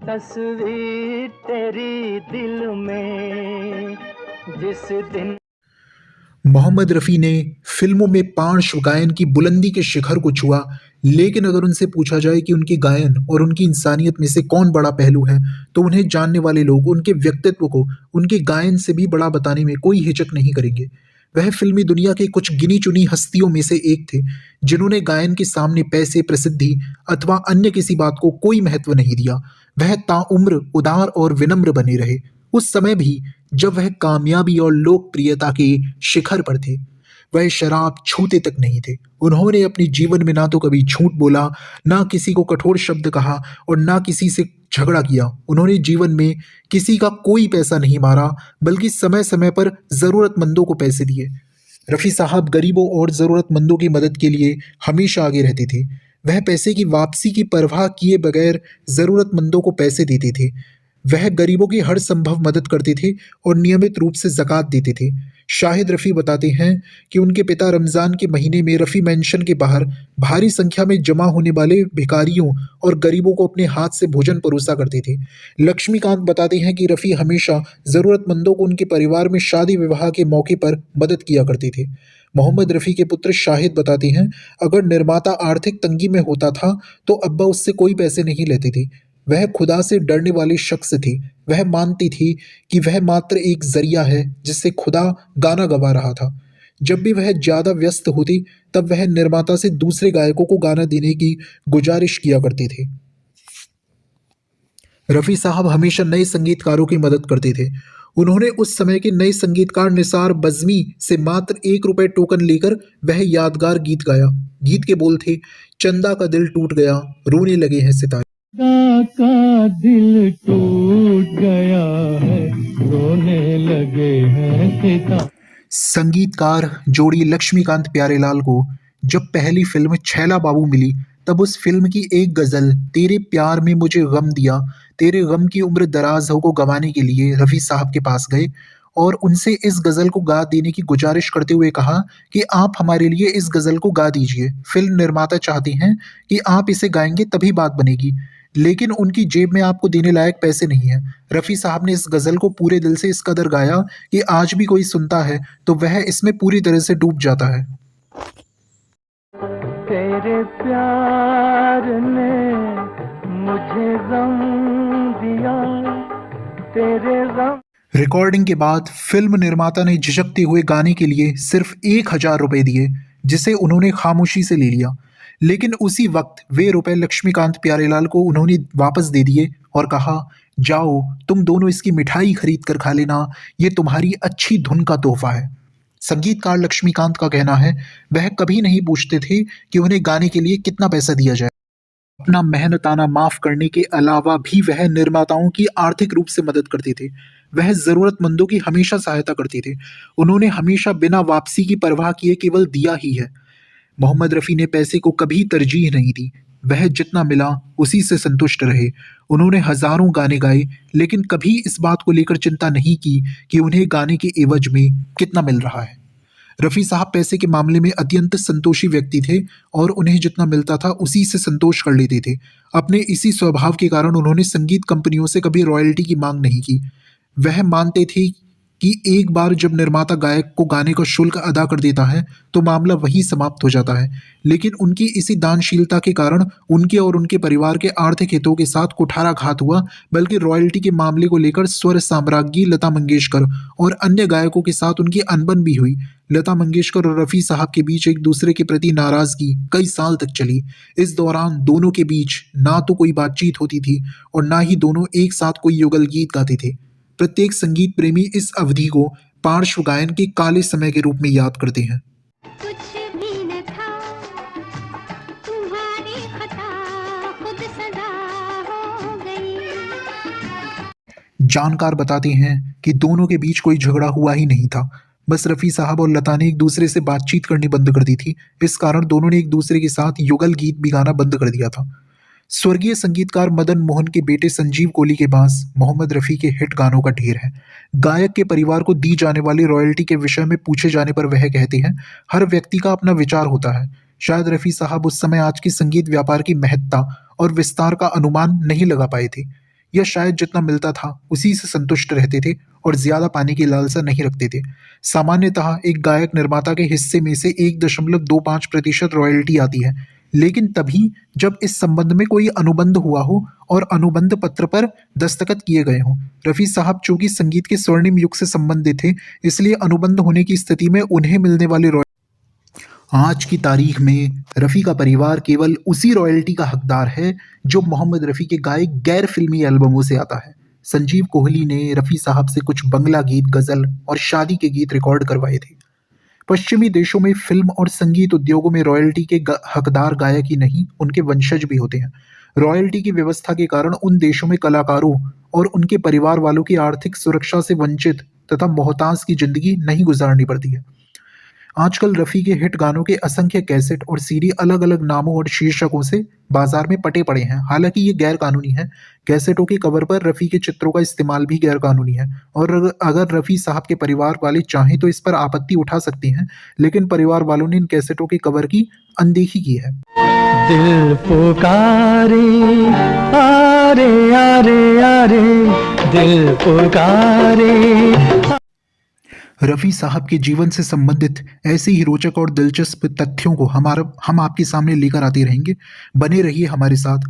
तस्वीर तेरी दिल में जिस दिन। मोहम्मद रफ़ी ने फिल्मों में पार्श्व गायन की बुलंदी के शिखर को छुआ, लेकिन अगर उनसे पूछा जाए कि उनके गायन और उनकी इंसानियत में से कौन बड़ा पहलू है, तो उन्हें जानने वाले लोग उनके व्यक्तित्व को उनके गायन से भी बड़ा बताने में कोई हिचक नहीं करेंगे। वह फिल्मी दुनिया के कुछ गिनी-चुनी हस्तियों में से एक थे, जिन्होंने गायन के सामने पैसे, प्रसिद्धि अथवा अन्य किसी बात को कोई महत्व नहीं दिया। वह ताउम्र उदार और विनम्र बने रहे, उस समय भी जब वह कामयाबी और लोकप्रियता के शिखर पर थे। वह शराब छूते तक नहीं थे। उन्होंने अपने जीवन में ना तो कभी झूठ बोला, ना किसी को कठोर शब्द कहा और ना किसी से झगड़ा किया। उन्होंने जीवन में किसी का कोई पैसा नहीं मारा, बल्कि समय-समय पर ज़रूरतमंदों को पैसे दिए। रफ़ी साहब गरीबों और ज़रूरतमंदों की मदद के लिए हमेशा आगे रहते थे। वह पैसे की वापसी की परवाह किए बगैर ज़रूरतमंदों को पैसे देते थे। वह गरीबों की हर संभव मदद करते थे और नियमित रूप से ज़कात देते थे। शाहिद रफ़ी बताते हैं कि उनके पिता रमज़ान के महीने में रफ़ी मैंशन के बाहर भारी संख्या में जमा होने वाले भिखारियों और गरीबों को अपने हाथ से भोजन परोसा करते थे। लक्ष्मीकांत बताते हैं कि रफ़ी हमेशा ज़रूरतमंदों को उनके परिवार में शादी-विवाह के मौके पर मदद किया करते थे। मोहम्मद रफ़ी के पुत्र शाहिद बताते हैं, अगर निर्माता आर्थिक तंगी में होता था, तो अब्बा उससे कोई पैसे नहीं लेते थे। वह खुदा से डरने वाली शख्स थी। वह मानती थी कि वह मात्र एक ज़रिया है जिससे खुदा गाना गवा रहा था। जब भी वह ज़्यादा व्यस्त होती, तब वह निर्माता से दूसरे गायकों को गाना देने की गुजारिश किया करते थे। रफ़ी साहब हमेशा नए संगीतकारों की मदद करते थे। उन्होंने उस समय के नए संगीतकार निसार बज़्मी से मात्र ₹1 टोकन लेकर वह यादगार गीत गाया। गीत के बोल थे, चंदा का दिल टूट गया, रोने लगे हैं सितारे। का दिल टूट गया है, रोने लगे हैं सितारे। संगीतकार जोड़ी लक्ष्मीकांत प्यारेलाल को जब पहली फिल्म छैला बाबू मिली, तब उस फिल्म की एक गज़ल तेरे प्यार में मुझे गम दिया, तेरे गम की उम्र दराज हो को गवाने के लिए रफ़ी साहब के पास गए और उनसे इस गज़ल को गा देने की गुजारिश करते हुए कहा कि आप हमारे लिए इस गज़ल को गा दीजिए। फिल्म निर्माता चाहते हैं कि आप इसे गाएंगे तभी बात बनेगी, लेकिन उनकी जेब में आपको देने लायक पैसे नहीं हैं। रफ़ी साहब ने इस गज़ल को पूरे दिल से इस कदर गाया कि आज भी कोई सुनता है तो वह इसमें पूरी तरह से डूब जाता है। तेरे प्यार ने मुझे गम दिया, तेरे गम। रिकॉर्डिंग के बाद फिल्म निर्माता ने झिझकते हुए गाने के लिए सिर्फ 1,000 रुपए दिए, जिसे उन्होंने खामोशी से ले लिया। लेकिन उसी वक्त वे रुपए लक्ष्मीकांत प्यारेलाल को उन्होंने वापस दे दिए और कहा, जाओ तुम दोनों इसकी मिठाई खरीद कर खा लेना, ये तुम्हारी अच्छी धुन का तोहफा है। संगीतकार लक्ष्मीकांत का कहना है, वह कभी नहीं पूछते थे कि उन्हें गाने के लिए कितना पैसा दिया जाए। अपना मेहनताना माफ करने के अलावा भी वह निर्माताओं की आर्थिक रूप से मदद करते थे। वह ज़रूरतमंदों की हमेशा सहायता करते थे। उन्होंने हमेशा बिना वापसी की परवाह किए केवल दिया ही है। मोहम्मद रफ़ी ने पैसे को कभी तरजीह नहीं दी। वह जितना मिला उसी से संतुष्ट रहे। उन्होंने हज़ारों गाने गाए, लेकिन कभी इस बात को लेकर चिंता नहीं की कि उन्हें गाने के एवज में कितना मिल रहा है। रफ़ी साहब पैसे के मामले में अत्यंत संतोषी व्यक्ति थे और उन्हें जितना मिलता था उसी से संतोष कर लेते थे। अपने इसी स्वभाव के कारण उन्होंने संगीत कंपनियों से कभी रॉयल्टी की मांग नहीं की। वह मानते थे कि एक बार जब निर्माता गायक को गाने का शुल्क अदा कर देता है, तो मामला वहीं समाप्त हो जाता है। लेकिन उनकी इसी दानशीलता के कारण उनके और उनके परिवार के आर्थिक हितों के साथ कुठाराघात हुआ, बल्कि रॉयल्टी के मामले को लेकर स्वर साम्राज्ञी लता मंगेशकर और अन्य गायकों के साथ उनकी अनबन भी हुई। लता मंगेशकर और रफ़ी साहब के बीच एक दूसरे के प्रति नाराज़गी कई साल तक चली। इस दौरान दोनों के बीच ना तो कोई बातचीत होती थी और ना ही दोनों एक साथ कोई युगल गीत गाते थे। प्रत्येक संगीत प्रेमी इस अवधि को पार्श्व गायन के काले समय के रूप में याद करते हैं। कुछ भी न था, तुम्हारी खता खुद सजा हो गई। जानकार बताते हैं कि दोनों के बीच कोई झगड़ा हुआ ही नहीं था। बस रफ़ी साहब और लता ने एक दूसरे से बातचीत करनी बंद कर दी थी। इस कारण दोनों ने एक दूसरे के साथ युगल गीत भी गाना बंद कर दिया था। स्वर्गीय संगीतकार मदन मोहन के बेटे संजीव कोली के पास मोहम्मद रफ़ी के हिट गानों का ढेर है। गायक के परिवार को दी जाने वाली रॉयल्टी के विषय में पूछे जाने पर वह कहते हैं, हर व्यक्ति का अपना विचार होता है। शायद रफ़ी साहब उस समय आज के संगीत व्यापार की महत्ता और विस्तार का अनुमान नहीं लगा पाए थे। या शायद जितना मिलता था उसी से संतुष्ट रहते थे और ज्यादा पाने की लालसा नहीं रखते थे। सामान्यतः एक गायक निर्माता के हिस्से में से 1.25% रॉयल्टी आती है, लेकिन तभी जब इस संबंध में कोई अनुबंध हुआ हो और अनुबंध पत्र पर दस्तखत किए गए हों। रफ़ी साहब चूंकि संगीत के स्वर्णिम युग से संबंधित थे, इसलिए अनुबंध होने की स्थिति में उन्हें मिलने वाली आज की तारीख में रफ़ी का परिवार केवल उसी रॉयल्टी का हकदार है जो मोहम्मद रफ़ी के गाए गैर फिल्मी एल्बमों से आता है। संजीव कोहली ने रफ़ी साहब से कुछ बंगला गीत, गज़ल और शादी के गीत रिकॉर्ड करवाए थे। पश्चिमी देशों में फिल्म और संगीत उद्योगों में रॉयल्टी के हकदार गायक ही नहीं, उनके वंशज भी होते हैं। रॉयल्टी की व्यवस्था के कारण उन देशों में कलाकारों और उनके परिवार वालों की आर्थिक सुरक्षा से वंचित तथा मोहताज की जिंदगी नहीं गुजारनी पड़ती है। आजकल रफ़ी के हिट गानों के असंख्य कैसेट और सीडी अलग अलग नामों और शीर्षकों से बाजार में पटे पड़े हैं। हालांकि ये गैर कानूनी है। कैसेटों के कवर पर रफ़ी के चित्रों का इस्तेमाल भी गैर कानूनी है और अगर रफ़ी साहब के परिवार वाले चाहें तो इस पर आपत्ति उठा सकती हैं, लेकिन परिवार वालों ने इन कैसेटों के कवर की अनदेखी की है। दिल पुकारे आरे आरे आरे, दिल पुकारे। रफ़ी साहब के जीवन से संबंधित ऐसे ही रोचक और दिलचस्प तथ्यों को हम आपके सामने लेकर आते रहेंगे। बने रहिए हमारे साथ।